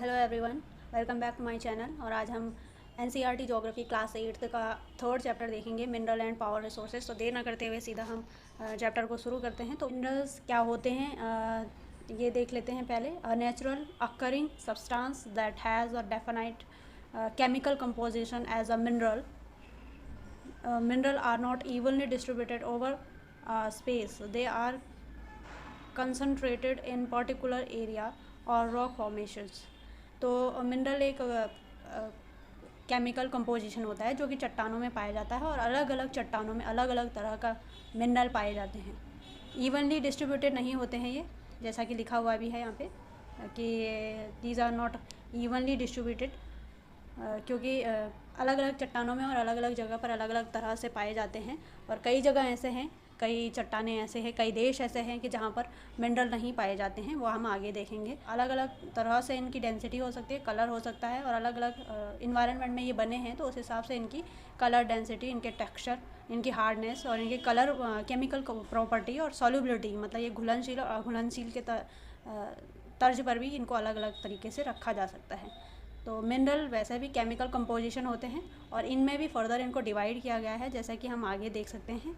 Hello everyone, welcome back to my channel. और आज हम एनसीईआरटी ज्योग्राफी क्लास 8 का थर्ड चैप्टर देखेंगे, मिनरल एंड पावर रिसोर्सेज। तो देर ना करते हुए सीधा हम चैप्टर को शुरू करते हैं। तो मिनरल्स क्या होते हैं ये देख लेते हैं पहले। A natural occurring substance that has a definite chemical composition as a mineral. Mineral are not evenly distributed over space. They are concentrated in particular area और rock formations। तो मिनरल एक केमिकल कंपोजिशन होता है जो कि चट्टानों में पाया जाता है, और अलग अलग चट्टानों में अलग अलग तरह का मिनरल पाए जाते हैं। इवनली डिस्ट्रीब्यूटेड नहीं होते हैं ये, जैसा कि लिखा हुआ भी है यहाँ पे कि these are not evenly distributed, क्योंकि अलग अलग चट्टानों में और अलग अलग जगह पर अलग अलग तरह से पाए जाते हैं। और कई जगह ऐसे हैं, कई चट्टानें ऐसे हैं, कई देश ऐसे हैं कि जहाँ पर मिनरल नहीं पाए जाते हैं, वो हम आगे देखेंगे। अलग अलग तरह से इनकी डेंसिटी हो सकती है, कलर हो सकता है, और अलग अलग इन्वायरमेंट में ये बने हैं तो उस हिसाब से इनकी कलर डेंसिटी, इनके टेक्सचर, इनकी हार्डनेस और इनके कलर केमिकल प्रॉपर्टी और सॉल्युबिलिटी, मतलब ये घुलनशील और अघुलनशील के तर्ज पर भी इनको अलग अलग तरीके से रखा जा सकता है। तो मिनरल वैसे भी केमिकल कंपोजिशन होते हैं और इनमें भी फर्दर इनको डिवाइड किया गया है, जैसा कि हम आगे देख सकते हैं।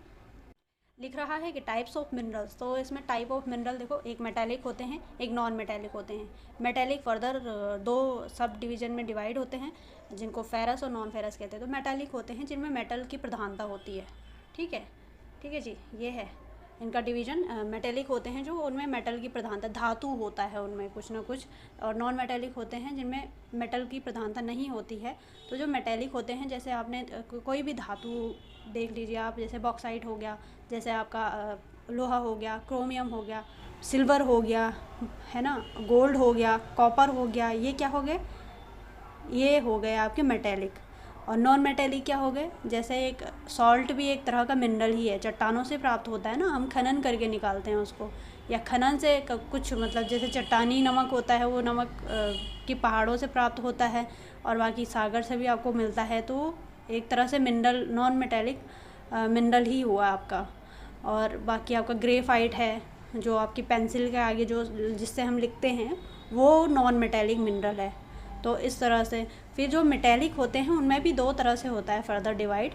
लिख रहा है कि टाइप्स ऑफ मिनरल्स। तो इसमें टाइप ऑफ मिनरल देखो, एक मेटेलिक होते हैं, एक नॉन मेटेलिक होते हैं। मेटेलिक फर्दर दो सब डिवीजन में डिवाइड होते हैं, जिनको फेरस और नॉन फेरस कहते हैं। तो मेटेलिक होते हैं जिनमें मेटल की प्रधानता होती है। ठीक है, ठीक है जी, ये है इनका डिवीज़न। मेटेलिक होते हैं जो उनमें मेटल की प्रधानता, धातु होता है उनमें कुछ ना कुछ। और नॉन मेटेलिक होते हैं जिनमें मेटल की प्रधानता नहीं होती है। तो जो मेटेलिक होते हैं, जैसे आपने कोई भी धातु देख लीजिए आप, जैसे बॉक्साइट हो गया, जैसे आपका लोहा हो गया, क्रोमियम हो गया, सिल्वर हो गया, है ना, गोल्ड हो गया, कॉपर हो गया, ये क्या हो गए, ये हो गए आपके मेटेलिक। और नॉन मेटेलिक क्या हो गए, जैसे एक सॉल्ट भी एक तरह का मिनरल ही है, चट्टानों से प्राप्त होता है ना, हम खनन करके निकालते हैं उसको, या खनन से कुछ, मतलब जैसे चट्टानी नमक होता है वो नमक की पहाड़ों से प्राप्त होता है, और बाकी सागर से भी आपको मिलता है। तो एक तरह से मिनरल, नॉन मेटेलिक मिनरल ही हुआ आपका। और बाकी आपका ग्रेफाइट है, जो आपकी पेंसिल के आगे जो जिससे हम लिखते हैं, वो नॉन मेटेलिक मिनरल है। तो इस तरह से फिर जो मेटेलिक होते हैं उनमें भी दो तरह से होता है फर्दर डिवाइड।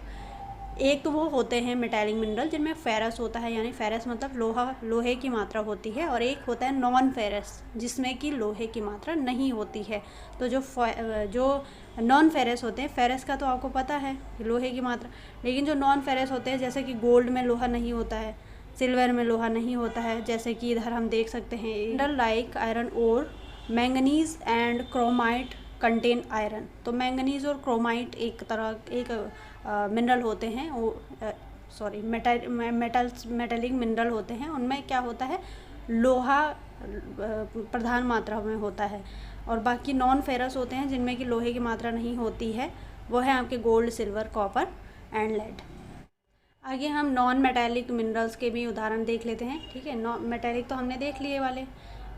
एक तो वो होते हैं मेटेलिक मिनरल जिनमें फेरस होता है, यानी फेरस मतलब लोहे की मात्रा होती है, और एक होता है नॉन फेरस जिसमें कि लोहे की मात्रा नहीं होती है। तो जो नॉन फेरस होते हैं, फेरस का तो आपको पता है लोहे की मात्रा, लेकिन जो नॉन फेरस होते हैं, जैसे कि गोल्ड में लोहा नहीं होता है, सिल्वर में लोहा नहीं होता है, जैसे कि इधर हम देख सकते हैं mineral like iron ore, manganese and chromite contain iron. तो मैंगनीज और क्रोमाइट एक मिनरल होते हैं, वो मेटेलिक मिनरल होते हैं। उनमें क्या होता है, लोहा प्रधान मात्रा में होता है। और बाकी नॉन फेरस होते हैं जिनमें कि लोहे की मात्रा नहीं होती है, वो है आपके gold, silver, copper and lead. आगे हम नॉन मेटेलिक मिनरल्स के भी उदाहरण देख लेते हैं। ठीक है, नॉन मेटेलिक तो हमने देख लिए वाले,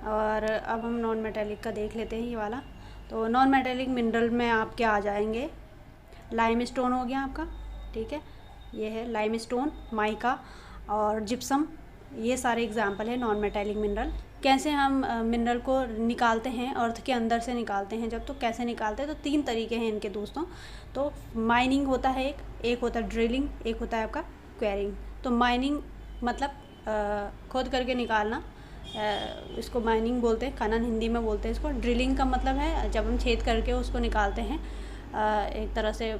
और अब हम नॉन मेटेलिक का देख लेते हैं ये वाला। तो नॉन मेटेलिक मिनरल में आप क्या आ जाएंगे, लाइम स्टोन हो गया आपका, ठीक है, ये है लाइम स्टोन, माइका और जिप्सम, ये सारे एग्जाम्पल है नॉन मेटेलिक मिनरल। कैसे हम मिनरल को निकालते हैं, अर्थ के अंदर से निकालते हैं जब, तो कैसे निकालते हैं, तो तीन तरीके हैं इनके दोस्तों। तो माइनिंग होता है एक होता है ड्रिलिंग, एक होता है आपका क्वेरिंग। तो माइनिंग मतलब खोद करके निकालना, इसको माइनिंग बोलते हैं, खनन हिंदी में बोलते हैं इसको। ड्रिलिंग का मतलब है जब हम छेद करके उसको निकालते हैं, एक तरह से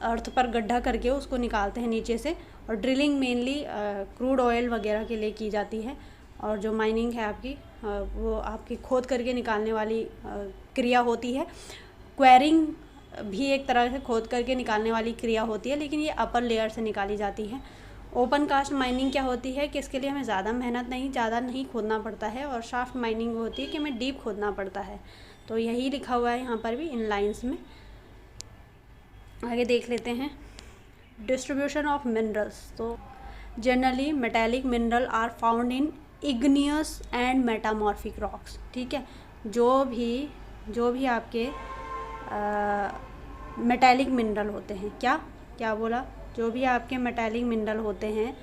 अर्थ पर गड्ढा करके उसको निकालते हैं नीचे से। और ड्रिलिंग मेनली क्रूड ऑयल वगैरह के लिए की जाती है, और जो माइनिंग है आपकी वो आपकी खोद करके निकालने वाली क्रिया होती है। क्वेरिंग भी एक तरह से खोद करके निकालने वाली क्रिया होती है, लेकिन ये अपर लेयर से निकाली जाती है। ओपन कास्ट माइनिंग क्या होती है कि इसके लिए हमें ज़्यादा मेहनत नहीं, ज़्यादा नहीं खोदना पड़ता है, और शाफ्ट माइनिंग होती है कि हमें डीप खोदना पड़ता है। तो यही लिखा हुआ है यहाँ पर भी इन लाइंस में। आगे देख लेते हैं डिस्ट्रीब्यूशन ऑफ मिनरल्स। तो generally metallic mineral are found in igneous and metamorphic rocks. ठीक है, जो भी आपके मेटेलिक मिनरल होते हैं, क्या बोला, जो भी आपके मेटेलिक मिनरल होते हैं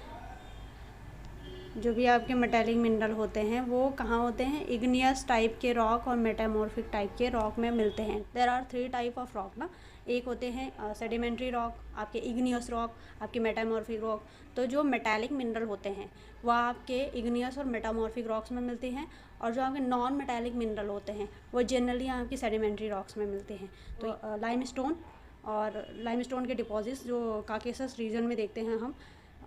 जो भी आपके मेटेलिक मिनरल होते हैं वो कहाँ होते हैं, इग्नियस टाइप के रॉक और मेटामॉर्फिक टाइप के रॉक में मिलते हैं। There are 3 type of rock ना, एक होते हैं सेडिमेंट्री रॉक, आपके इग्नियस रॉक, आपके मेटामॉर्फिक रॉक। तो जो मेटालिक मिनरल होते हैं वह आपके इग्नियस और मेटामॉर्फिक रॉक्स में मिलते हैं, और जो आपके नॉन मेटालिक मिनरल होते हैं वो जनरली आपकी सेडिमेंट्री रॉक्स में मिलते हैं। तो लाइमस्टोन और लाइमस्टोन के डिपॉजिट्स जो काकेसस रीजन में देखते हैं हम,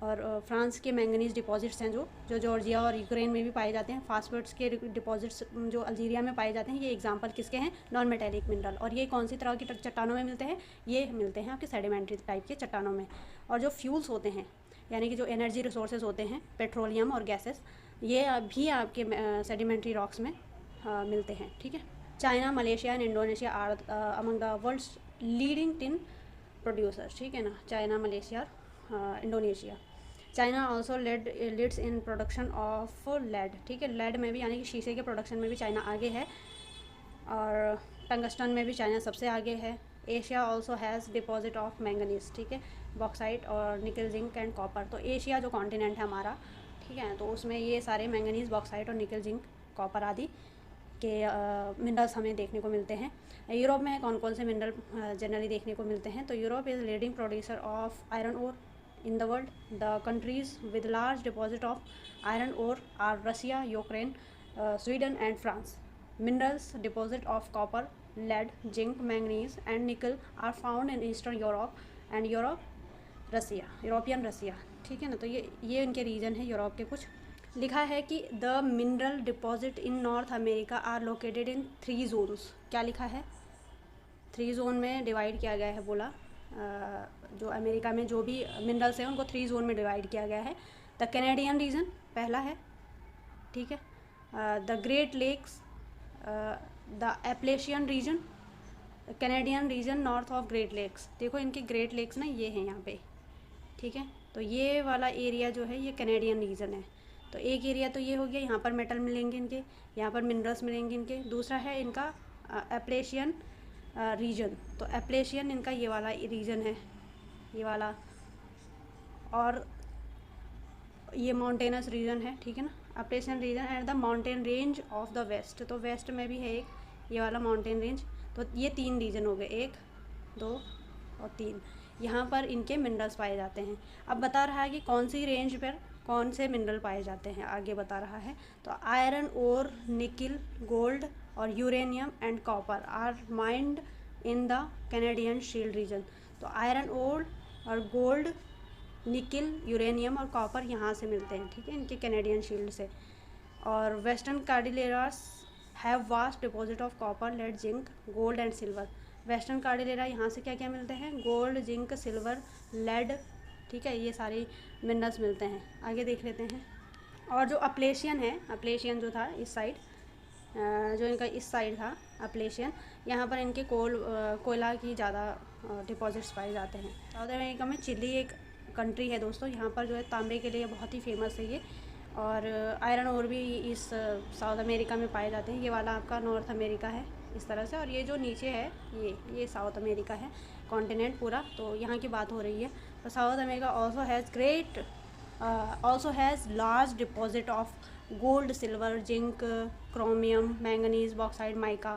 और फ्रांस के मैंगनीज डिपॉजिट्स हैं जो जॉर्जिया और यूक्रेन में भी पाए जाते हैं। फास्फेट्स के डिपॉजिट्स जो अल्जीरिया में पाए जाते हैं, ये एग्जांपल किसके हैं, नॉन मेटेलिक मिनरल। और ये कौन सी तरह की चट्टानों में मिलते हैं, ये मिलते हैं आपके सेडिमेंट्री टाइप के चट्टानों में। और जो फ्यूल्स होते हैं यानी कि जो एनर्जी रिसोर्सेज होते हैं, पेट्रोलियम और गैसेस, ये भी आपके सेडिमेंट्री रॉक्स में मिलते हैं। ठीक है। China, Malaysia and Indonesia are among the world's leading tin producers. ठीक है ना, China, Malaysia, Indonesia. China also leads in production of lead. ठीक है, लेड में भी यानी कि शीशे के प्रोडक्शन में भी चाइना आगे है, और टंगस्टन में भी चाइना सबसे आगे है। Asia also has deposit of manganese. ठीक है, बॉक्साइट और निकल, जिंक एंड कॉपर। तो एशिया जो कॉन्टिनेंट है हमारा, ठीक है, तो उसमें ये सारे मैंगनीज, बॉक्साइट और निकल, जिंक, कॉपर आदि के मिनरल्स हमें देखने को मिलते हैं। यूरोप में कौन कौन से मिनरल जनरली देखने को मिलते हैं, तो Europe is leading producer of iron ore in the world. The countries with large deposit of iron ore are Russia, Ukraine, Sweden and France. Minerals deposit of copper, lead, zinc, manganese and nickel are found in Eastern Europe and European Russia. ठीक है ना, तो ये इनके reason है Europe के कुछ। लिखा है कि the mineral deposit in North America are located in 3 zones. क्या लिखा है, 3 जोन में डिवाइड किया गया है। बोला जो अमेरिका में जो भी मिनरल्स हैं उनको 3 जोन में डिवाइड किया गया है। द कैनेडियन रीजन पहला है, ठीक है, the Great Lakes, the Appalachian region, Canadian region north of Great Lakes. देखो इनके ग्रेट लेक्स ना ये हैं यहाँ पे, ठीक है, तो ये वाला एरिया जो है ये कैनेडियन रीजन है। तो एक एरिया तो ये हो गया, यहाँ पर मेटल मिलेंगे इनके, यहाँ पर मिनरल्स मिलेंगे इनके। दूसरा है इनका एप्लेशियन रीजन, तो एप्लेशियन इनका ये वाला रीजन है, ये वाला, और ये माउंटेनस रीजन है, ठीक है ना, Appalachian region and the mountain range of the west. तो वेस्ट में भी है एक ये वाला माउंटेन रेंज। तो ये 3 रीजन हो गए, 1, 2 और 3, यहाँ पर इनके मिनरल्स पाए जाते हैं। अब बता रहा है कि कौन सी रेंज पर कौन से मिनरल पाए जाते हैं, आगे बता रहा है। तो आयरन ओर, निकिल, गोल्ड और uranium and copper are mined in the Canadian shield region. तो आयरन ओर और गोल्ड, निकिल, यूरेनियम और कॉपर यहाँ से मिलते हैं, ठीक है, इनके कैनेडियन शील्ड से। और western Cordilleras have vast deposit of copper, lead, zinc, gold and silver. Western Cordillera यहाँ से क्या क्या मिलते हैं, गोल्ड, जिंक, सिल्वर, लेड, ठीक है, ये सारे मिनरल्स मिलते हैं। आगे देख लेते हैं। और जो अपलेशियन है, अपलेशियन जो था इस साइड, जो इनका इस साइड था अपलेशियन, यहाँ पर इनके कोयला की ज़्यादा डिपॉजिट्स पाए जाते हैं। साउथ अमेरिका में चिली एक कंट्री है दोस्तों, यहाँ पर जो है तांबे के लिए बहुत ही फेमस है ये, और आयरन ओर भी इस साउथ अमेरिका में पाए जाते हैं। ये वाला आपका नॉर्थ अमेरिका है इस तरह से, और ये जो नीचे है ये साउथ अमेरिका है, कॉन्टिनेंट पूरा, तो यहाँ की बात हो रही है। तो south America also has large deposit of gold, silver, zinc, chromium, manganese, bauxite, mica,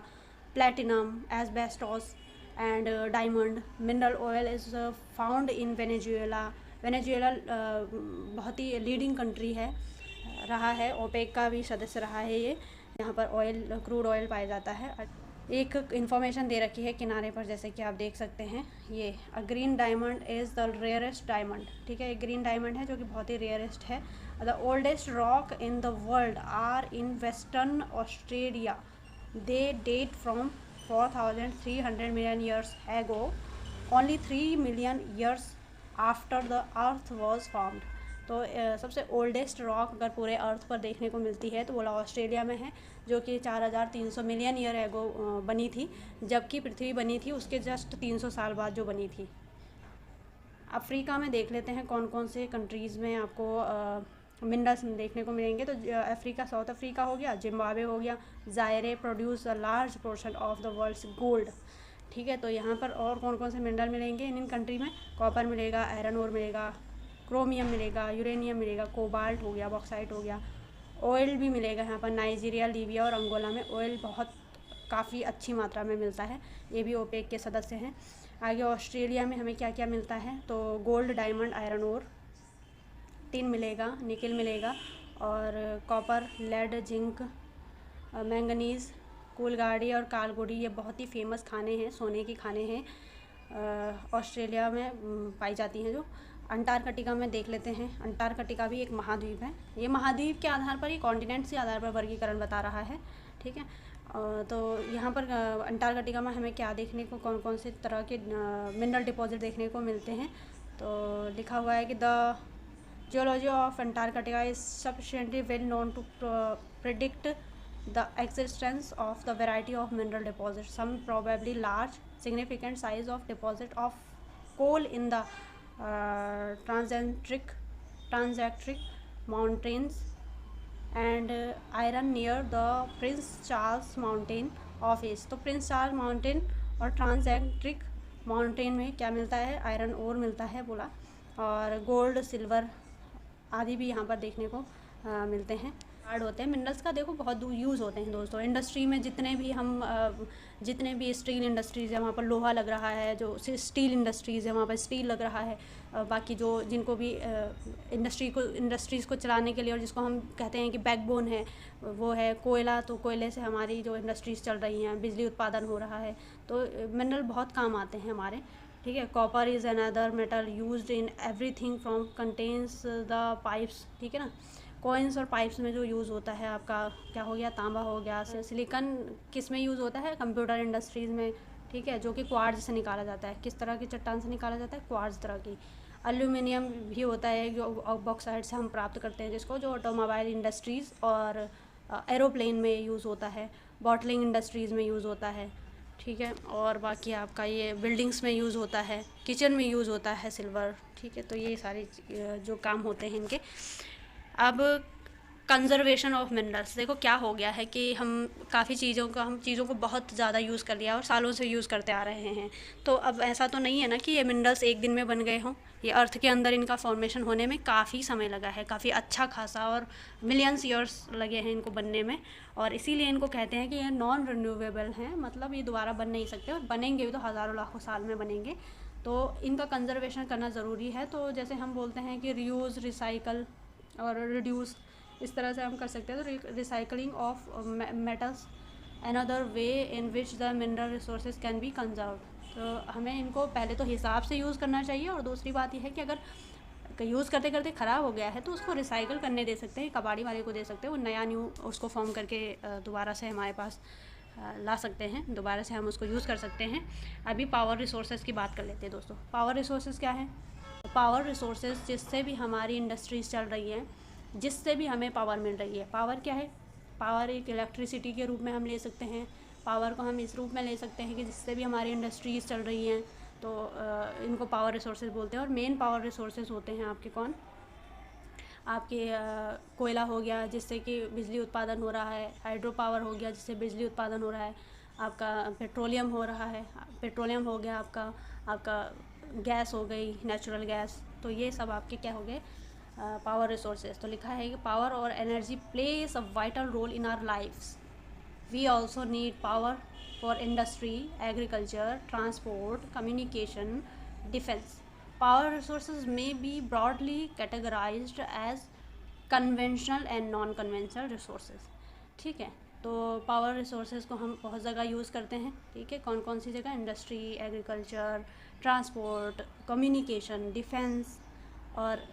platinum, asbestos and diamond. Mineral oil is found in Venezuela. बहुत ही लीडिंग कंट्री है, रहा है, ओपेक का भी सदस्य रहा है ये। यहाँ पर ऑयल, क्रूड ऑयल पाया जाता है। एक इन्फॉर्मेशन दे रखी है किनारे पर, जैसे कि आप देख सकते हैं, ये a green diamond is the rarest diamond, ठीक है, एक ग्रीन डायमंड है जो कि बहुत ही रेयरेस्ट है। The oldest rock in the world are in Western Australia, they date from 4300 million years ago, only 3 million years after the earth was formed. तो सबसे ओल्डेस्ट रॉक अगर पूरे अर्थ पर देखने को मिलती है तो वो ऑस्ट्रेलिया में है, जो कि 4300 मिलियन ईयर एगो बनी थी, जबकि पृथ्वी बनी थी उसके जस्ट 300 साल बाद जो बनी थी। अफ्रीका में देख लेते हैं कौन कौन से कंट्रीज़ में आपको मिनरल्स देखने को मिलेंगे। तो अफ्रीका, साउथ अफ्रीका हो गया, जिम्बाब्वे हो गया, Zaire produce a large portion of the world's gold, ठीक है। तो यहाँ पर और कौन कौन से मिनरल मिलेंगे इन कंट्री में, कॉपर मिलेगा, आयरन ओर मिलेगा, क्रोमियम मिलेगा, यूरेनियम मिलेगा, कोबाल्ट हो गया, बॉक्साइट हो गया, ऑयल भी मिलेगा यहाँ पर। नाइजीरिया, लीबिया और अंगोला में ऑयल बहुत काफ़ी अच्छी मात्रा में मिलता है, ये भी ओपेक के सदस्य हैं। आगे ऑस्ट्रेलिया में हमें क्या क्या मिलता है, तो gold, diamond, iron ore, tin मिलेगा, निकल मिलेगा, और copper, lead, zinc, manganese, Coolgardie और कालगुडी, ये बहुत ही फेमस खाने हैं, सोने के खाने हैं, ऑस्ट्रेलिया में पाई जाती हैं। जो अंटार्कटिका में देख लेते हैं, अंटार्कटिका भी एक महाद्वीप है। ये महाद्वीप के आधार पर, ये कॉन्टिनेंट्स के आधार पर वर्गीकरण बता रहा है, ठीक है। तो यहाँ पर अंटार्कटिका में हमें क्या देखने को, कौन कौन से तरह के मिनरल डिपॉजिट देखने को मिलते हैं, तो लिखा हुआ है कि the geology of Antarctica is sufficiently well known to predict the existence of the variety of mineral deposits. Some probably large significant size of deposit of coal in the transantarctic mountains and iron near the Prince Charles Mountain of East. तो Prince Charles mountain और ट्रांसएंट्रिक mountain में क्या मिलता है, iron ore मिलता है बोला, और गोल्ड, सिल्वर आदि भी यहाँ पर देखने को मिलते हैं। हार्ड होते हैं मिनरल्स का, देखो बहुत यूज़ होते हैं दोस्तों। इंडस्ट्री में जितने भी स्टील इंडस्ट्रीज़ है वहाँ पर लोहा लग रहा है, जो स्टील इंडस्ट्रीज़ है वहाँ पर स्टील लग रहा है। बाकी जो जिनको भी इंडस्ट्रीज़ को चलाने के लिए, और जिसको हम कहते हैं कि बैकबोन है, वो है कोयला। तो कोयले से हमारी जो इंडस्ट्रीज़ चल रही हैं, बिजली उत्पादन हो रहा है, तो मिनरल बहुत काम आते हैं हमारे, ठीक है। Copper is another metal used in everything from contains the pipes, ठीक है ना। कॉइन्स और पाइप्स में जो यूज़ होता है आपका क्या हो गया, तांबा हो गया। सिलिकॉन किस में यूज़ होता है, कंप्यूटर इंडस्ट्रीज़ में, ठीक है, जो कि क्वार्ट्ज से निकाला जाता है। किस तरह की चट्टान से निकाला जाता है, क्वार्ट्ज तरह की। एल्यूमिनियम भी होता है जो बॉक्साइट से हम प्राप्त करते हैं, जिसको जो ऑटोमोबाइल इंडस्ट्रीज़ और एरोप्लेन में यूज़ होता है, बॉटलिंग इंडस्ट्रीज़ में यूज़ होता है, ठीक है। और बाकी आपका ये बिल्डिंग्स में यूज़ होता है, किचन में यूज़ होता है सिल्वर, ठीक है। तो ये सारे जो काम होते हैं इनके। अब कंजर्वेशन ऑफ मिनरल्स, देखो क्या हो गया है कि हम चीज़ों को बहुत ज़्यादा यूज़ कर लिया और सालों से यूज़ करते आ रहे हैं। तो अब ऐसा तो नहीं है ना कि ये मिनरल्स एक दिन में बन गए हों। ये अर्थ के अंदर इनका फॉर्मेशन होने में काफ़ी समय लगा है, काफ़ी अच्छा खासा, और मिलियंस ईयर्स लगे हैं इनको बनने में। और इसीलिए इनको कहते हैं कि ये नॉन रिन्यूएबल हैं, मतलब ये दोबारा बन नहीं सकते, और बनेंगे भी तो हज़ारों लाखों साल में बनेंगे। तो इनका कंजर्वेशन करना ज़रूरी है। तो जैसे हम बोलते हैं कि रीयूज़, रिसाइकल और रिड्यूस, इस तरह से हम कर सकते हैं। तो recycling of metals another way in which the mineral resources can be conserve. तो हमें इनको पहले तो हिसाब से यूज़ करना चाहिए, और दूसरी बात यह है कि अगर यूज़ करते करते ख़राब हो गया है तो उसको रिसाइकल करने दे सकते हैं, कबाड़ी वाले को दे सकते हैं, वो नया न्यू उसको फॉर्म करके दोबारा से हमारे पास ला सकते हैं, दोबारा से हम उसको यूज़ कर सकते हैं। अभी पावर रिसोर्सेज की बात कर लेते हैं दोस्तों। पावर रिसोर्सेज क्या है, पावर रिसोर्सेज जिससे भी हमारी इंडस्ट्रीज़ चल रही हैं, जिससे भी हमें पावर मिल रही है। पावर क्या है, पावर एक इलेक्ट्रिसिटी के रूप में हम ले सकते हैं। पावर को हम इस रूप में ले सकते हैं कि जिससे भी हमारी इंडस्ट्रीज़ चल रही हैं, तो इनको पावर रिसोर्सेज बोलते हैं। और मेन पावर रिसोर्सेज होते हैं आपके कौन, आपके कोयला हो गया जिससे कि बिजली उत्पादन हो रहा है, हाइड्रो पावर हो गया जिससे बिजली उत्पादन हो रहा है, आपका पेट्रोलियम हो रहा है, पेट्रोलियम हो गया आपका गैस हो गई, नेचुरल गैस। तो ये सब आपके क्या हो गए, पावर रिसोर्सेज। तो लिखा है कि पावर और energy place a vital role in our lifes. We also need power for industry, agriculture, transport, communication, defence. Power resources may be broadly categorised as conventional and non conventional resources, ठीक है। तो power resources को हम बहुत जगह use करते हैं, ठीक है। कौन कौन सी जगह, industry, agriculture, transport, communication, defence. और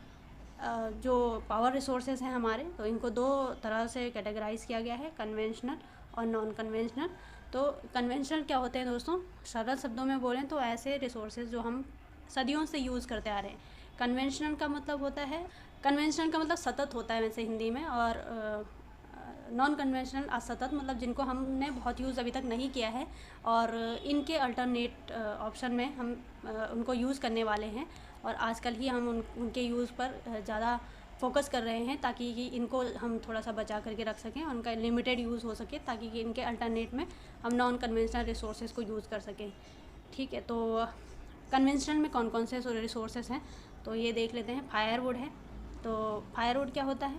जो पावर रिसोर्सेज हैं हमारे, तो इनको दो तरह से कैटेगराइज़ किया गया है, कन्वेंशनल और नॉन कन्वेंशनल। तो कन्वेंशनल क्या होते हैं दोस्तों, सरल शब्दों में बोलें तो ऐसे रिसोर्सेज जो हम सदियों से यूज़ करते आ रहे हैं। कन्वेंशनल का मतलब होता है, कन्वेंशनल का मतलब सतत होता है वैसे हिंदी में, और नॉन कन्वेंशनल असतत, मतलब जिनको हमने बहुत यूज़ अभी तक नहीं किया है, और इनके अल्टरनेट ऑप्शन में हम उनको यूज़ करने वाले हैं। और आजकल ही हम उनके यूज़ पर ज़्यादा फोकस कर रहे हैं, ताकि कि इनको हम थोड़ा सा बचा करके रख सकें, उनका लिमिटेड यूज़ हो सके, ताकि कि इनके अल्टरनेट में हम नॉन कन्वेंशनल रिसोर्सेज को यूज़ कर सकें, ठीक है। तो कन्वेंशनल में कौन कौन से रिसोर्सेज हैं, तो ये देख लेते हैं। फायरवुड है, तो फायरवुड क्या होता है?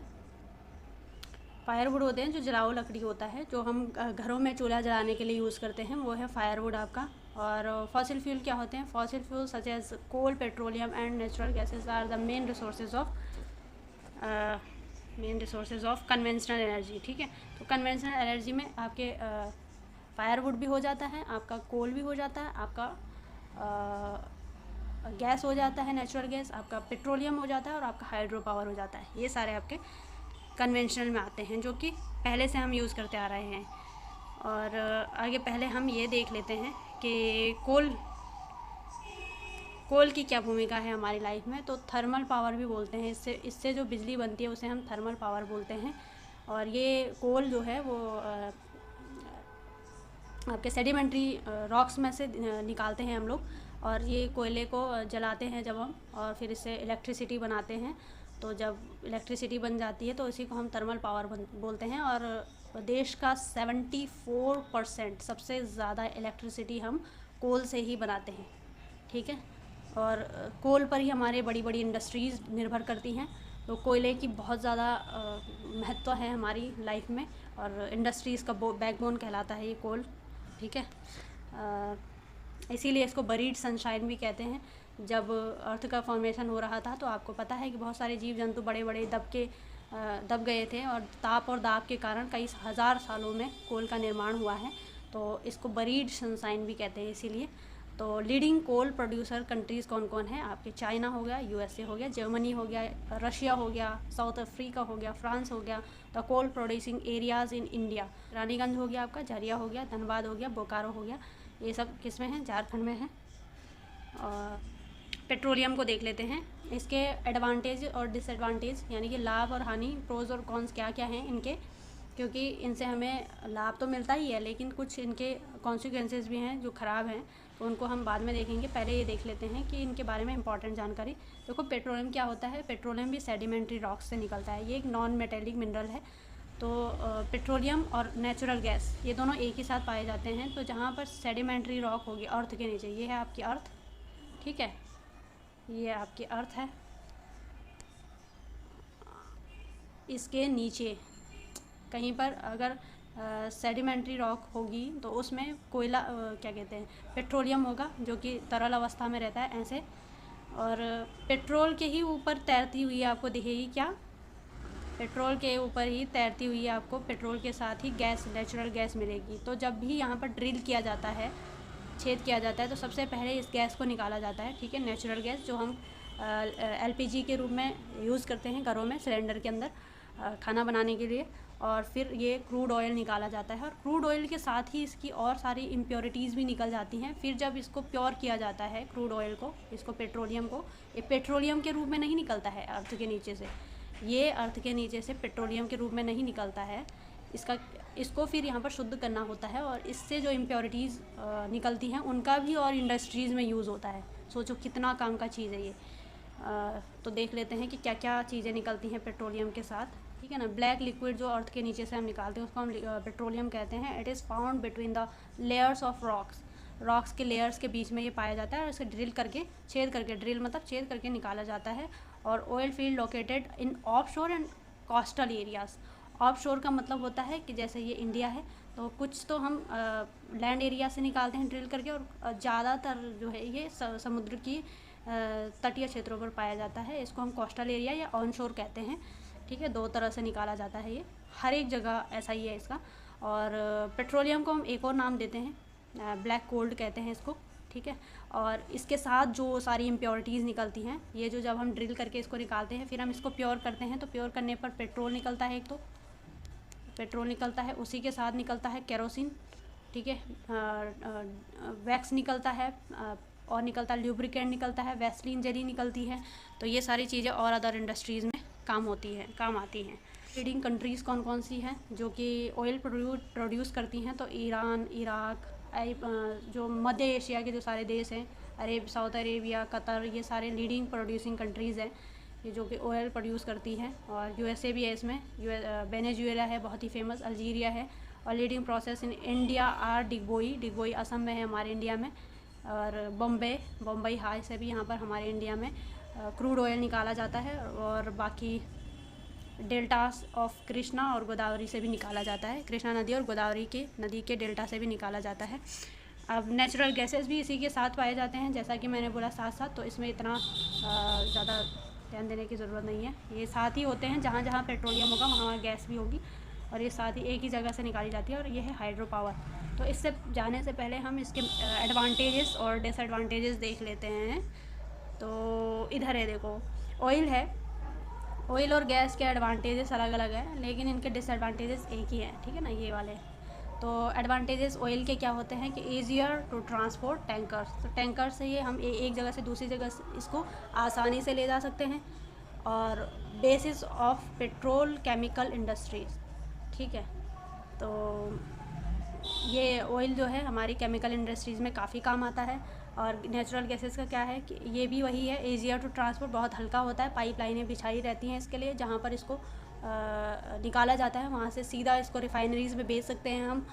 फायरवुड होते हैं जो जलाऊ लकड़ी होता है, जो हम घरों में चूल्हा जलाने के लिए यूज़ करते हैं, वो है फायरवुड आपका। और फॉसिल फ्यूल क्या होते हैं? Fossil fuel such as coal, petroleum and natural gases are the main resources of conventional energy. ठीक है, तो कन्वेंशनल एनर्जी में आपके फायरवुड भी हो जाता है, आपका कोल भी हो जाता है, आपका गैस हो जाता है, नेचुरल गैस, आपका पेट्रोलियम हो जाता है, और आपका हाइड्रो पावर हो जाता है। ये सारे आपके कन्वेंशनल में आते हैं, जो कि पहले से हम यूज़ करते आ रहे हैं। और आगे पहले हम ये देख लेते हैं कि कोल की क्या भूमिका है हमारी लाइफ में। तो थर्मल पावर भी बोलते हैं, इससे जो बिजली बनती है उसे हम थर्मल पावर बोलते हैं। और ये कोल जो है वो आपके सेडिमेंट्री रॉक्स में से निकालते हैं हम लोग, और ये कोयले को जलाते हैं जब हम, और फिर इससे इलेक्ट्रिसिटी बनाते हैं। तो जब इलेक्ट्रिसिटी बन जाती है तो इसी को हम थर्मल पावर बोलते हैं। और देश का 74% सबसे ज़्यादा इलेक्ट्रिसिटी हम कोल से ही बनाते हैं। ठीक है, और कोल पर ही हमारे बड़ी बड़ी इंडस्ट्रीज़ निर्भर करती हैं। तो कोयले की बहुत ज़्यादा महत्व है हमारी लाइफ में, और इंडस्ट्रीज़ का बैकबोन कहलाता है ये कोल। ठीक है, इसीलिए इसको बरीड सनशाइन भी कहते हैं। जब अर्थ का फॉर्मेशन हो रहा था तो आपको पता है कि बहुत सारे जीव जंतु बड़े बड़े दब गए थे, और ताप और दाब के कारण कई हज़ार सालों में कोल का निर्माण हुआ है। तो इसको बरीड सनशाइन भी कहते हैं इसीलिए। तो लीडिंग कोल प्रोड्यूसर कंट्रीज़ कौन कौन है आपके? चाइना हो गया, यूएसए हो गया, जर्मनी हो गया, रशिया हो गया, साउथ अफ्रीका हो गया, फ्रांस हो गया। The coal producing areas in India, Raniganj हो गया आपका, झरिया हो गया, धनबाद हो गया, बोकारो हो गया। ये सब किस में है? झारखंड में है। और पेट्रोलियम को देख लेते हैं, इसके एडवांटेज और डिसएडवांटेज, यानी कि लाभ और हानि, प्रोज और कॉन्स क्या क्या हैं इनके। क्योंकि इनसे हमें लाभ तो मिलता ही है, लेकिन कुछ इनके कॉन्सिक्वेंसेस भी हैं जो ख़राब हैं, तो उनको हम बाद में देखेंगे। पहले ये देख लेते हैं कि इनके बारे में इंपॉर्टेंट जानकारी। देखो, पेट्रोलियम क्या होता है? पेट्रोलियम भी सेडिमेंट्री रॉक्स से निकलता है। ये एक नॉन मेटेलिक मिनरल है। तो पेट्रोलियम और नेचुरल गैस ये दोनों एक ही साथ पाए जाते हैं। तो जहाँ पर सेडिमेंट्री रॉक होगी अर्थ के नीचे, ये है आपकी अर्थ। ठीक है, ये आपकी अर्थ है। इसके नीचे कहीं पर अगर सेडिमेंट्री रॉक होगी तो उसमें कोयला क्या कहते हैं, पेट्रोलियम होगा, जो कि तरल अवस्था में रहता है ऐसे। और पेट्रोल के ही ऊपर तैरती हुई आपको दिखेगी क्या? पेट्रोल के ऊपर ही तैरती हुई आपको पेट्रोल के साथ ही गैस, नेचुरल गैस मिलेगी। तो जब भी यहाँ पर ड्रिल किया जाता है, छेद किया जाता है, तो सबसे पहले इस गैस को निकाला जाता है। ठीक है, नेचुरल गैस जो हम एलपीजी के रूप में यूज़ करते हैं घरों में, सिलेंडर के अंदर खाना बनाने के लिए। और फिर ये क्रूड ऑयल निकाला जाता है, और क्रूड ऑयल के साथ ही इसकी और सारी इम्प्योरिटीज़ भी निकल जाती हैं। फिर जब इसको प्योर किया जाता है, क्रूड ऑयल को, इसको पेट्रोलियम को, ये पेट्रोलियम के रूप में नहीं निकलता है अर्थ के नीचे से, ये अर्थ के नीचे से पेट्रोलियम के रूप में नहीं निकलता है। इसको फिर यहाँ पर शुद्ध करना होता है, और इससे जो इम्प्योरिटीज़ निकलती हैं उनका भी और इंडस्ट्रीज़ में यूज़ होता है। सोचो कितना काम का चीज़ है ये। तो देख लेते हैं कि क्या क्या चीज़ें निकलती हैं पेट्रोलियम के साथ। ठीक है ना, ब्लैक लिक्विड जो अर्थ के नीचे से हम निकालते हैं उसको हम पेट्रोलियम कहते हैं। It is found between the layers of rocks के लेयर्स के बीच में ये पाया जाता है, और इसे छेद करके ड्रिल मतलब छेद करके निकाला जाता है। और oil field located in offshore and coastal areas. Offshore का मतलब होता है कि जैसे ये इंडिया है, तो कुछ तो हम लैंड एरिया से निकालते हैं ड्रिल करके, और ज़्यादातर जो है ये समुद्र की तटीय क्षेत्रों पर पाया जाता है। इसको हम कोस्टल एरिया या ऑनशोर कहते हैं। ठीक है, दो तरह से निकाला जाता है ये, हर एक जगह ऐसा ही है इसका। और पेट्रोलियम को हम एक और नाम देते हैं, ब्लैक गोल्ड कहते हैं इसको। ठीक है, और इसके साथ जो सारी इम्प्योरिटीज़ निकलती हैं, ये जो जब हम ड्रिल करके इसको निकालते हैं, फिर हम इसको प्योर करते हैं, तो प्योर करने पर पेट्रोल निकलता है। एक तो पेट्रोल निकलता है, उसी के साथ निकलता है केरोसिन। ठीक है, वैक्स निकलता है, और निकलता है ल्यूब्रिकेंट निकलता है, वैसलीन जेली निकलती है। तो ये सारी चीज़ें और अदर इंडस्ट्रीज़ में काम आती हैं। लीडिंग कंट्रीज़ कौन कौन सी हैं जो कि ऑयल प्रोड्यूस करती हैं? तो ईरान, इराक, जो मध्य एशिया के जो सारे देश हैं, साउथ अरेबिया, कतर, ये सारे लीडिंग प्रोड्यूसिंग कंट्रीज़ हैं ये जो कि ऑयल प्रोड्यूस करती हैं। और यूएसए भी है इसमें, वेनेजुएला है बहुत ही फेमस, अल्जीरिया है। और leading process in India are Digboi Assam में है हमारे इंडिया में। और बम्बई हाई से भी यहाँ पर हमारे इंडिया में क्रूड ऑयल निकाला जाता है, और बाकी डेल्टास ऑफ कृष्णा और गोदावरी से भी निकाला जाता है, कृष्णा नदी और गोदावरी के नदी के डेल्टा से भी निकाला जाता है। अब नेचुरल गैसेस भी इसी के साथ पाए जाते हैं, जैसा कि मैंने बोला साथ साथ, तो इसमें इतना ज़्यादा ध्यान देने की ज़रूरत नहीं है। ये साथ ही होते हैं, जहाँ जहाँ पेट्रोलियम होगा वहाँ गैस भी होगी, और ये साथ ही एक ही जगह से निकाली जाती है, और ये है हाइड्रो पावर। तो इससे जाने से पहले हम इसके एडवांटेजेस और डिसएडवांटेजेस देख लेते हैं। तो इधर है देखो, ऑयल है, ऑयल और गैस के एडवांटेजेस अलग अलग हैं, लेकिन इनके डिसएडवांटेजेस एक ही हैं, ठीक है ना, ये वाले। तो एडवांटेजेस ऑयल के क्या होते हैं कि ईजियर टू ट्रांसपोर्ट टैंकर्स, तो टैंकर से ये हम एक जगह से दूसरी जगह इसको आसानी से ले जा सकते हैं, और basis of petrol chemical industries, ठीक है। तो ये ऑयल जो है हमारी केमिकल इंडस्ट्रीज़ में काफ़ी काम आता है। और नेचुरल गैसेस का क्या है कि ये भी वही है, ईजियर टू ट्रांसपोर्ट, बहुत हल्का होता है, पाइपलाइनें बिछाई रहती हैं इसके लिए, जहाँ पर इसको निकाला जाता है वहाँ से सीधा इसको रिफाइनरीज़ में बेच सकते हैं हम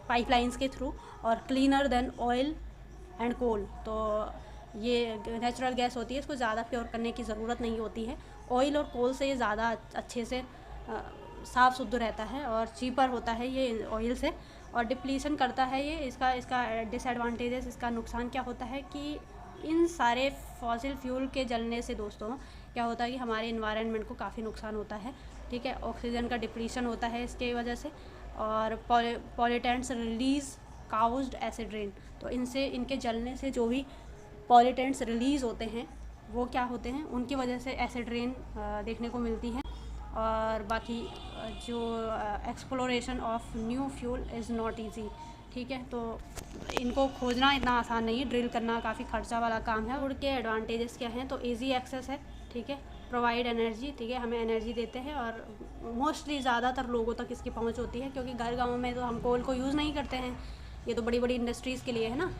पाइपलाइंस के थ्रू, और cleaner than oil and coal. तो ये नेचुरल गैस होती है, इसको ज़्यादा प्योर करने की ज़रूरत नहीं होती है। ऑयल और कोल से ये ज़्यादा अच्छे से साफ़ शुद्ध रहता है, और चीपर होता है ये ऑयल से, और डिप्लीशन करता है ये। इसका डिसएडवांटेजेस, इसका नुकसान क्या होता है कि इन सारे फॉसिल फ्यूल के जलने से दोस्तों क्या होता है कि हमारे इन्वायरमेंट को काफ़ी नुकसान होता है, ठीक है। ऑक्सीजन का डिप्लीशन होता है इसके वजह से, और pollutants release caused acid rain, तो इनसे, इनके जलने से जो भी पॉल्यूटेंट्स रिलीज़ होते हैं वो क्या होते हैं, उनकी वजह से एसिड रेन देखने को मिलती है। और बाकी जो exploration of new fuel is not easy, ठीक है। तो इनको खोजना इतना आसान नहीं है, ड्रिल करना काफ़ी खर्चा वाला काम है। उनके एडवांटेजेस क्या हैं, तो इजी एक्सेस है, ठीक है, प्रोवाइड एनर्जी, ठीक है, हमें एनर्जी देते हैं, और मोस्टली ज़्यादातर लोगों तक इसकी पहुंच होती है, क्योंकि घर गाँव में तो हम कोल को यूज़ नहीं करते हैं, ये तो बड़ी बड़ी इंडस्ट्रीज़ के लिए है ना।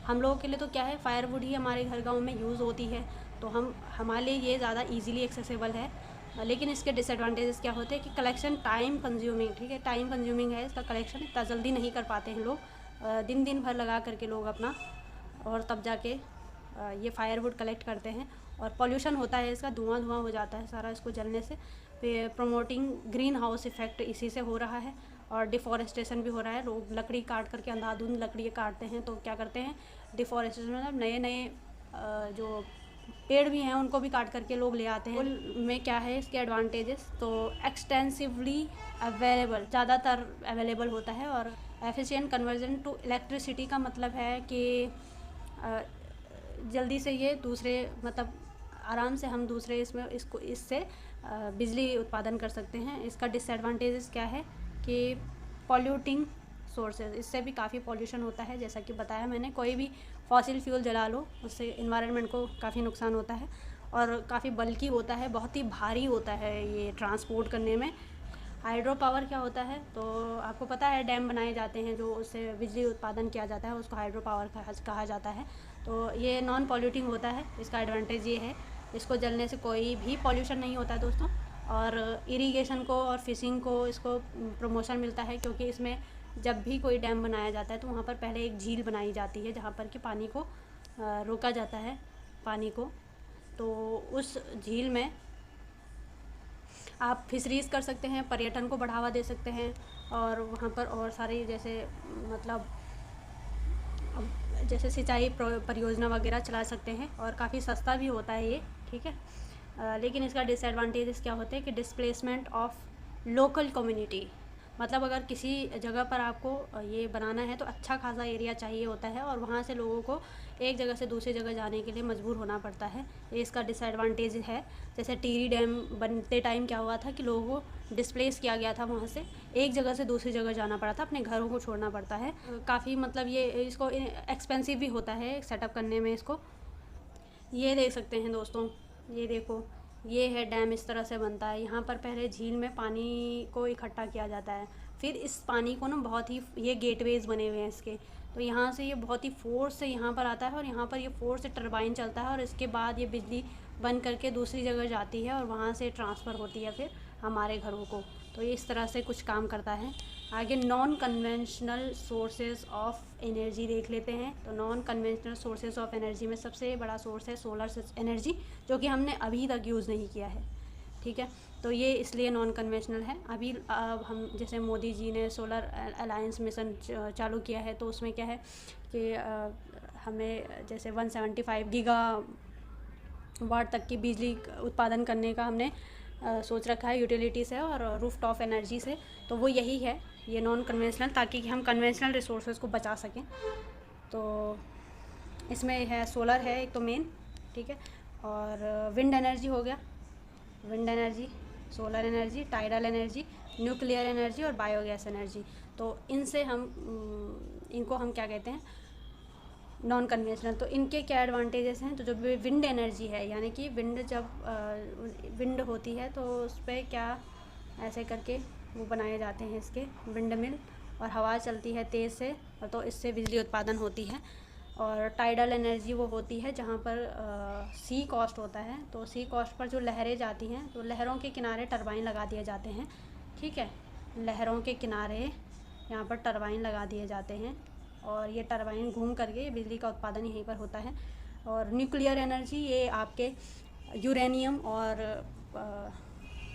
हम लोगों के लिए तो क्या है, फायरवुड ही हमारे घर गाँव में यूज़ होती है, तो हमारे लिए ये ज़्यादा ईजीली एक्सेसिबल है। लेकिन इसके डिसएडवांटेजेस क्या होते हैं कि कलेक्शन टाइम कंज्यूमिंग, ठीक है, टाइम कंज्यूमिंग है इसका कलेक्शन, इतना जल्दी नहीं कर पाते हैं लोग, दिन भर लगा करके लोग अपना, और तब जाके ये फायरवुड कलेक्ट करते हैं। और पॉल्यूशन होता है इसका, धुआं हो जाता है सारा इसको जलने से, प्रमोटिंग ग्रीन हाउस इफेक्ट इसी से हो रहा है, और डिफॉरेस्टेशन भी हो रहा है। लोग लकड़ी काट करके, अंधाधुंध लकड़ी काटते हैं, तो क्या करते हैं, डिफॉरेस्टेशन मतलब नए जो पेड़ भी हैं उनको भी काट करके लोग ले आते हैं। में क्या है इसके एडवांटेजेस, तो एक्सटेंसिवली अवेलेबल, ज़्यादातर अवेलेबल होता है, और एफिशिएंट कन्वर्जन टू इलेक्ट्रिसिटी का मतलब है कि जल्दी से ये दूसरे, मतलब आराम से हम दूसरे इससे बिजली उत्पादन कर सकते हैं। इसका डिसएडवांटेजेस क्या है कि पॉल्यूटिंग सोर्सेज, इससे भी काफ़ी पॉल्यूशन होता है, जैसा कि बताया मैंने, कोई भी फॉसिल फ्यूल जला लो उससे इन्वायरमेंट को काफ़ी नुकसान होता है, और काफ़ी बल्कि होता है, बहुत ही भारी होता है ये ट्रांसपोर्ट करने में। हाइड्रो पावर क्या होता है, तो आपको पता है डैम बनाए जाते हैं जो उससे बिजली उत्पादन किया जाता है, उसको हाइड्रो पावर कहा जाता है। तो ये नॉन पॉल्यूटिंग होता है, इसका एडवांटेज ये है, इसको जलने से कोई भी पॉल्यूशन नहीं होता है दोस्तों। और इरिगेशन को और फिशिंग को इसको प्रमोशन मिलता है, क्योंकि इसमें जब भी कोई डैम बनाया जाता है तो वहाँ पर पहले एक झील बनाई जाती है, जहाँ पर कि पानी को रोका जाता है पानी को। तो उस झील में आप फिशरीज़ कर सकते हैं, पर्यटन को बढ़ावा दे सकते हैं, और वहाँ पर और सारी जैसे मतलब जैसे सिंचाई परियोजना वगैरह चला सकते हैं, और काफ़ी सस्ता भी होता है ये, ठीक है। लेकिन इसका डिसएडवांटेजेस क्या होते हैं कि डिस्प्लेसमेंट ऑफ लोकल कम्युनिटी, मतलब अगर किसी जगह पर आपको ये बनाना है तो अच्छा खासा एरिया चाहिए होता है, और वहाँ से लोगों को एक जगह से दूसरी जगह जाने के लिए मजबूर होना पड़ता है, ये इसका डिसएडवांटेज है। जैसे टिहरी डैम बनते टाइम क्या हुआ था कि लोगों को डिस्प्लेस किया गया था, वहाँ से एक जगह से दूसरी जगह जाना पड़ा था, अपने घरों को छोड़ना पड़ता है। काफ़ी मतलब ये इसको एक्सपेंसिव भी होता है सेटअप करने में इसको। ये देख सकते हैं दोस्तों, ये देखो, ये है डैम, इस तरह से बनता है। यहाँ पर पहले झील में पानी को इकट्ठा किया जाता है, फिर इस पानी को ना बहुत ही, ये गेटवेज बने हुए हैं इसके, तो यहाँ से ये बहुत ही फोर्स से यहाँ पर आता है, और यहाँ पर ये फोर्स से टरबाइन चलता है, और इसके बाद ये बिजली बन करके दूसरी जगह जाती है, और वहाँ से ट्रांसफ़र होती है फिर हमारे घरों को। तो ये इस तरह से कुछ काम करता है। आगे non conventional sources of energy देख लेते हैं। तो non conventional sources of energy में सबसे बड़ा सोर्स है सोलर एनर्जी, जो कि हमने अभी तक यूज़ नहीं किया है, ठीक है। तो ये इसलिए नॉन कन्वेंशनल है। अभी हम जैसे मोदी जी ने सोलर अलायंस मिशन चालू किया है, तो उसमें क्या है कि हमें जैसे 175 गीगा वाट तक की बिजली उत्पादन करने का हमने सोच रखा है यूटिलिटी से और रूफ टॉप एनर्जी से। तो वो यही है, ये नॉन कन्वेंशनल, ताकि हम कन्वेंशनल रिसोर्सेज को बचा सकें। तो इसमें है सोलर है एक तो मेन, ठीक है, और विंड एनर्जी हो गया, wind energy, solar energy, tidal energy, nuclear energy और बायोगैस एनर्जी। तो इनसे हम इनको हम क्या कहते हैं, नॉन कन्वेंशनल। तो इनके क्या एडवांटेजेस हैं, तो जो विंड एनर्जी है, यानी कि विंड जब विंड होती है तो उस पर क्या ऐसे करके वो बनाए जाते हैं इसके विंड मिल, और हवा चलती है तेज़ से, तो इससे बिजली उत्पादन होती है। और टाइडल एनर्जी वो होती है जहाँ पर सी कॉस्ट होता है, तो सी कॉस्ट पर जो लहरें जाती हैं, तो लहरों के किनारे टरबाइन लगा दिए जाते हैं, ठीक है, लहरों के किनारे यहाँ पर टरबाइन लगा दिए जाते हैं, और ये टरबाइन घूम करके बिजली का उत्पादन यहीं पर होता है। और न्यूक्लियर एनर्जी ये आपके यूरेनियम और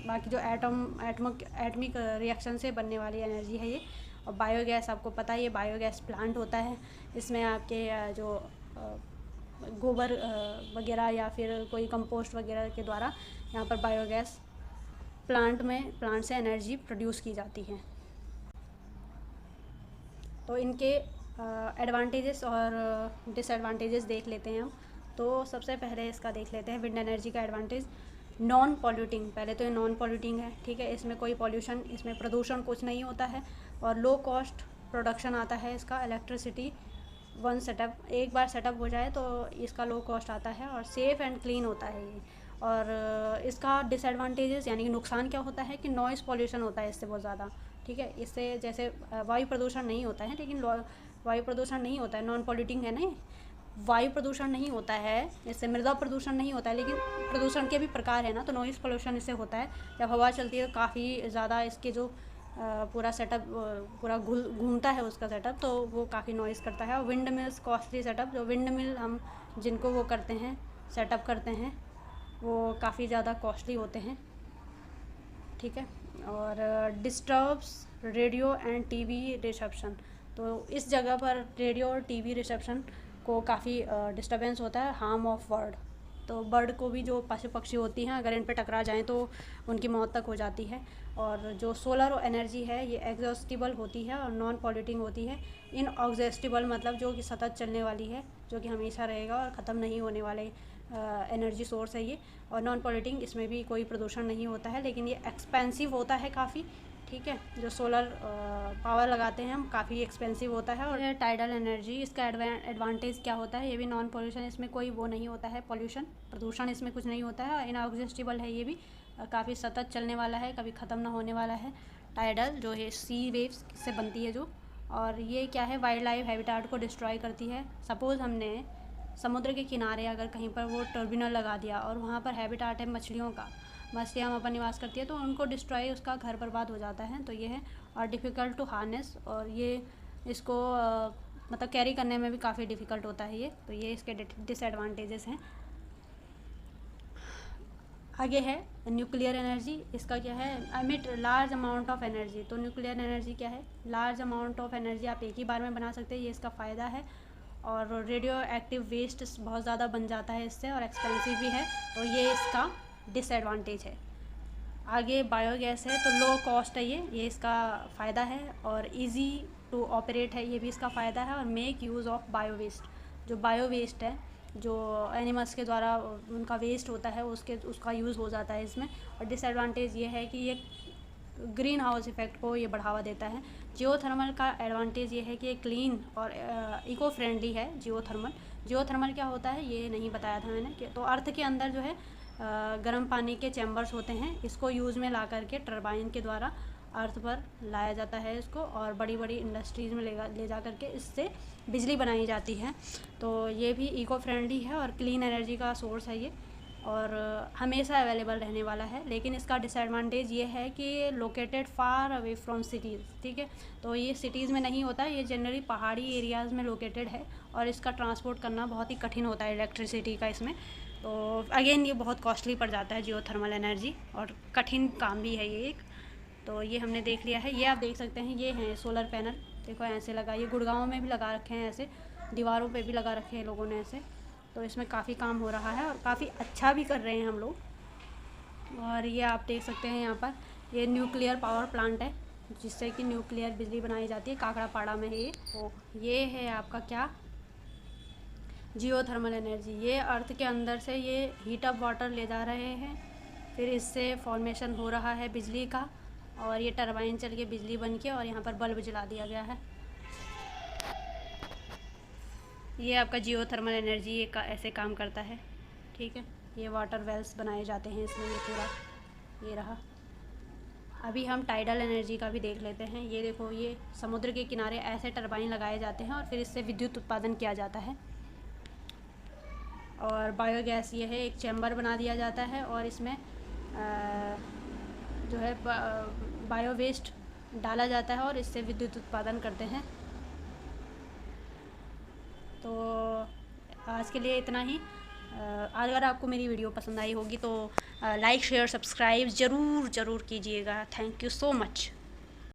बाकी जो एटमिक रिएक्शन से बनने वाली एनर्जी है ये। और बायोगैस आपको पता है, ये बायोगैस प्लांट होता है, इसमें आपके जो गोबर वगैरह या फिर कोई कंपोस्ट वगैरह के द्वारा यहाँ पर बायोगैस प्लांट से एनर्जी प्रोड्यूस की जाती है। तो इनके एडवांटेजेस और डिसएडवांटेजेस देख लेते हैं हम। तो सबसे पहले इसका देख लेते हैं विंड एनर्जी का एडवांटेज, नॉन पॉल्यूटिंग। पहले तो ये नॉन पॉल्यूटिंग है, ठीक है, इसमें कोई पॉल्यूशन, इसमें प्रदूषण कुछ नहीं होता है, और लो कॉस्ट प्रोडक्शन आता है इसका। इलेक्ट्रिसिटी वन सेटअप, एक बार सेटअप हो जाए तो इसका लो कॉस्ट आता है, और सेफ़ एंड क्लीन होता है ये। और इसका डिसएडवांटेजेस यानी कि नुकसान क्या होता है कि नॉइज़ पॉल्यूशन होता है इससे बहुत ज़्यादा, ठीक है। इससे जैसे वायु प्रदूषण नहीं होता है, लेकिन वायु प्रदूषण नहीं होता है, नॉन पॉल्यूटिंग है ना, वायु प्रदूषण नहीं होता है, इससे मृदा प्रदूषण नहीं होता है, लेकिन प्रदूषण के भी प्रकार है ना। तो नॉइज़ पोल्यूशन इससे होता है, जब हवा चलती है तो काफ़ी ज़्यादा इसके जो पूरा सेटअप पूरा घूमता है उसका सेटअप, तो वो काफ़ी नॉइज़ करता है। और विंड मिल्स कॉस्टली सेटअप, जो विंड मिल हम जिनको वो करते हैं, सेटअप करते हैं, वो काफ़ी ज़्यादा कॉस्टली होते हैं, ठीक है। और disturbs radio and TV reception, तो इस जगह पर रेडियो और टीवी रिसेप्शन को काफ़ी डिस्टर्बेंस होता है, हार्म ऑफ बर्ड। तो बर्ड को भी, जो पशु पक्षी होती हैं, अगर इन पर टकरा जाएं तो उनकी मौत तक हो जाती है। और जो सोलर एनर्जी है ये एग्जॉस्टिबल होती है और नॉन पॉल्यूटिंग होती है। इनएग्जॉस्टिबल मतलब जो कि सतत चलने वाली है, जो कि हमेशा रहेगा और ख़त्म नहीं होने वाले एनर्जी सोर्स है ये। और नॉन पॉल्यूटिंग, इसमें भी कोई प्रदूषण नहीं होता है, लेकिन ये एक्सपेंसिव होता है काफ़ी, ठीक है। जो सोलर पावर लगाते हैं हम, काफ़ी एक्सपेंसिव होता है। और टाइडल एनर्जी, इसका एडवांटेज क्या होता है, ये भी नॉन पॉल्यूशन, इसमें कोई वो नहीं होता है, पॉल्यूशन प्रदूषण इसमें कुछ नहीं होता है। इनएग्जॉस्टिबल है ये भी, काफ़ी सतत चलने वाला है, कभी ख़त्म ना होने वाला है। टाइडल जो है सी वेव्स से बनती है जो, और ये क्या है, वाइल्ड लाइफ हैबिटाट को डिस्ट्रॉय करती है। सपोज़ हमने समुद्र के किनारे अगर कहीं पर वो टर्मिनल लगा दिया और वहाँ पर हैबिटाट है मछलियों का, मछलियाँ वहाँ पर निवास करती है, तो उनको डिस्ट्रॉय, उसका घर बर्बाद हो जाता है। तो ये है, और डिफ़िकल्ट टू हार्नेस, और ये इसको मतलब कैरी करने में भी काफ़ी डिफ़िकल्ट होता है ये। तो ये इसके डिसएडवांटेजेस हैं। आगे है न्यूक्लियर एनर्जी, इसका क्या है, emit large amount of energy. तो न्यूक्लियर एनर्जी क्या है, लार्ज अमाउंट ऑफ एनर्जी आप एक ही बार में बना सकते हैं, ये इसका फ़ायदा है। और रेडियो एक्टिव वेस्ट बहुत ज़्यादा बन जाता है इससे, और एक्सपेंसिव भी है, तो ये इसका डिसएडवांटेज है। आगे बायोगैस है, तो लो कॉस्ट है ये इसका फ़ायदा है। और इजी टू ऑपरेट है, ये भी इसका फ़ायदा है। और make use of bio waste, जो बायो वेस्ट है, जो एनिमल्स के द्वारा उनका वेस्ट होता है, उसका यूज़ हो जाता है इसमें। और डिसएडवांटेज ये है कि ये ग्रीन हाउस इफ़ेक्ट को ये बढ़ावा देता है। जियोथर्मल का एडवांटेज ये है कि ये क्लीन और इको फ्रेंडली है। जियोथर्मल क्या होता है ये नहीं बताया था मैंने, कि तो अर्थ के अंदर जो है गर्म पानी के चैम्बर्स होते हैं, इसको यूज़ में ला करके टरबाइन के द्वारा अर्थ पर लाया जाता है इसको, और बड़ी बड़ी इंडस्ट्रीज़ में ले जा करके इससे बिजली बनाई जाती है। तो ये भी इको फ्रेंडली है और क्लीन एनर्जी का सोर्स है ये। और हमेशा अवेलेबल रहने वाला है। लेकिन इसका डिसएडवांटेज ये है कि ये located far away from cities, ठीक है। तो ये सिटीज़ में नहीं होता, ये जनरली पहाड़ी एरियाज़ में लोकेटेड है और इसका ट्रांसपोर्ट करना बहुत ही कठिन होता है इलेक्ट्रिसिटी का इसमें। तो अगेन ये बहुत कॉस्टली पड़ जाता है जियोथर्मल एनर्जी, और कठिन काम भी है ये एक। तो ये हमने देख लिया है। ये आप देख सकते हैं, ये हैं सोलर पैनल, देखो ऐसे लगा, ये गुड़गांव में भी लगा रखे हैं, ऐसे दीवारों पे भी लगा रखे हैं लोगों ने ऐसे। तो इसमें काफ़ी काम हो रहा है और काफ़ी अच्छा भी कर रहे हैं हम लोग। और ये आप देख सकते हैं यहाँ पर, ये न्यूक्लियर पावर प्लांट है जिससे कि न्यूक्लियर बिजली बनाई जाती है, काकड़ापाड़ा में है ये। तो ये है आपका क्या, जियोथर्मल एनर्जी। ये अर्थ के अंदर से ये हीट अप वाटर ले जा रहे हैं, फिर इससे फॉर्मेशन हो रहा है बिजली का, और ये टरबाइन चल के बिजली बन के और यहाँ पर बल्ब जला दिया गया है। ये आपका जियोथर्मल एनर्जी ये ऐसे काम करता है, ठीक है। ये वाटर वेल्स बनाए जाते हैं इसमें, ये पूरा ये रहा। अभी हम टाइडल एनर्जी का भी देख लेते हैं। ये देखो, ये समुद्र के किनारे ऐसे टरबाइन लगाए जाते हैं और फिर इससे विद्युत उत्पादन किया जाता है। और बायोगैस ये है, एक चैम्बर बना दिया जाता है और इसमें जो है बायो वेस्ट डाला जाता है और इससे विद्युत उत्पादन करते हैं। तो आज के लिए इतना ही। अगर आपको मेरी वीडियो पसंद आई होगी तो लाइक शेयर सब्सक्राइब ज़रूर कीजिएगा। Thank you so much.